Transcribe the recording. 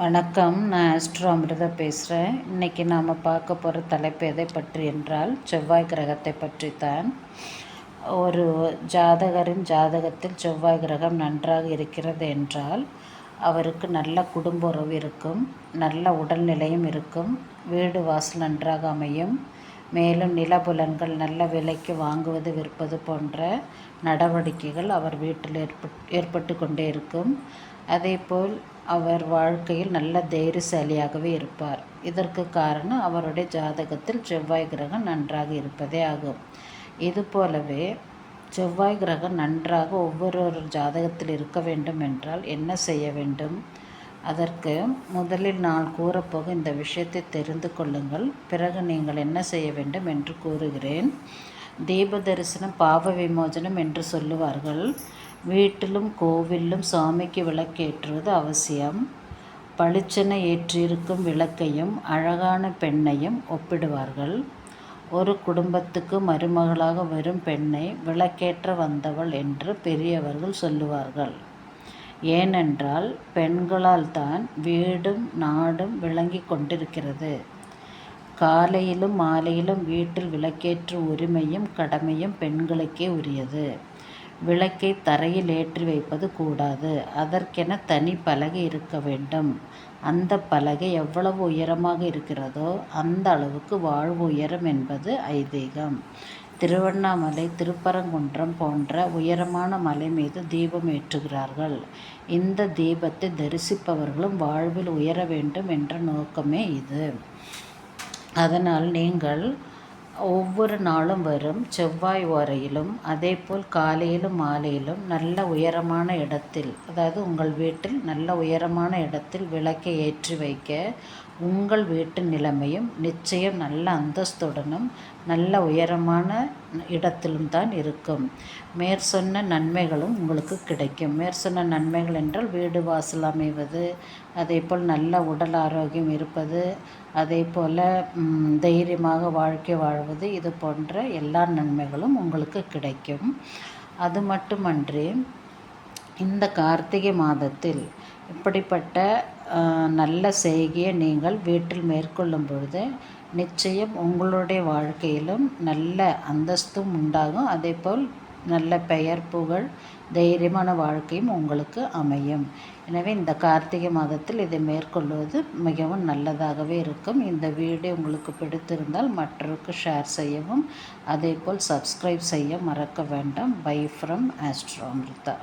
வணக்கம். நான் ஆஸ்ட்ரோ அமிர்தா பேசுகிறேன். இன்றைக்கி நாம் பார்க்க போகிற தலைப்பு எதை பற்றி என்றால் செவ்வாய் கிரகத்தை பற்றி தான். ஒரு ஜாதகரின் ஜாதகத்தில் செவ்வாய் கிரகம் நன்றாக இருக்கிறது என்றால் அவருக்கு நல்ல குடும்ப உறவு இருக்கும், நல்ல உடல்நிலையும் இருக்கும், வீடு வாசல் நன்றாக அமையும். மேலும் நிலபுலன்கள் நல்ல விலைக்கு வாங்குவது விற்பது போன்ற நடவடிக்கைகள் அவர் வீட்டில் ஏற்பட்டு கொண்டே இருக்கும். அதேபோல் அவர் வாழ்க்கையில் நல்ல தைரியசாலியாகவே இருப்பார். இதற்கு காரணம் அவருடைய ஜாதகத்தில் செவ்வாய் கிரகம் நன்றாக இருப்பதே ஆகும். இதுபோலவே செவ்வாய் கிரகம் நன்றாக ஒவ்வொரு ஜாதகத்தில் இருக்க வேண்டும் என்றால் என்ன செய்ய வேண்டும்? அதற்கு முதலில் நான் கூறப்போக இந்த விஷயத்தை தெரிந்து கொள்ளுங்கள். பிறகு நீங்கள் என்ன செய்ய வேண்டும் என்று கூறுகிறேன். தீப தரிசனம் பாவ விமோசனம் என்று சொல்லுவார்கள். வீட்டிலும் கோவிலும் சாமிக்கு விளக்கேற்றுவது அவசியம். பளிச்சென ஏற்றியிருக்கும் விளக்கையும் அழகான பெண்ணையும் ஒப்பிடுவார்கள். ஒரு குடும்பத்துக்கு மருமகளாக வரும் பெண்ணை விளக்கேற்ற வந்தவள் என்று பெரியவர்கள் சொல்லுவார்கள். ஏனென்றால் பெண்களால் தான் வீடும் நாடும் விளங்கி கொண்டிருக்கிறது. காலையிலும் மாலையிலும் வீட்டில் விளக்கேற்றும் உரிமையும் கடமையும் பெண்களுக்கே உரியது. விளக்கை தரையில் ஏற்றி வைப்பது கூடாது. அதற்கென தனி பலகை இருக்க வேண்டும். அந்த பலகை எவ்வளவு உயரமாக இருக்கிறதோ அந்த அளவுக்கு வாழ்வு உயரம் என்பது ஐதீகம். திருவண்ணாமலை, திருப்பரங்குன்றம் போன்ற உயரமான மலை மீது தீபம் ஏற்றுகிறார்கள். இந்த தீபத்தை தரிசிப்பவர்களும் வாழ்வில் உயர வேண்டும் என்ற நோக்கமே இது. அதனால் நீங்கள் ஒவ்வொரு நாளும் வரும் செவ்வாய் ஓரையிலும் அதேபோல் காலையிலும் மாலையிலும் நல்ல உயரமான இடத்தில், அதாவது உங்கள் வீட்டில் நல்ல உயரமான இடத்தில் விளக்கை ஏற்றி வைக்க உங்கள் வீட்டு நிலைமையும் நிச்சயம் நல்ல அந்தஸ்துடனும் நல்ல உயரமான இடத்திலும் தான் இருக்கும். மேற்சொன்ன நன்மைகளும் உங்களுக்கு கிடைக்கும். மேற்சொன்ன நன்மைகள் என்றால் வீடு வாசல் அமைவது, அதேபோல் நல்ல உடல் ஆரோக்கியம் இருப்பது, அதே போல் தைரியமாக வாழ்க்கை வாழ்வது, இது போன்ற எல்லா நன்மைகளும் உங்களுக்கு கிடைக்கும். அது மட்டுமன்றி இந்த கார்த்திகை மாதத்தில் இப்படிப்பட்ட நல்ல செய்கையை நீங்கள் வீட்டில் மேற்கொள்ளும் பொழுது நிச்சயம் உங்களுடைய வாழ்க்கையிலும் நல்ல அந்தஸ்தும் உண்டாகும். அதேபோல் நல்ல பெயர் புகழ் தைரியமான வாழ்க்கையும் உங்களுக்கு அமையும். எனவே இந்த கார்த்திகை மாதத்தில் இதை மேற்கொள்வது மிகவும் நல்லதாகவே இருக்கும். இந்த வீடியோ உங்களுக்கு பிடித்திருந்தால் மற்றவருக்கு ஷேர் செய்யவும், அதேபோல் சப்ஸ்கிரைப் செய்ய மறக்க வேண்டாம். Bye from Astro Amrita.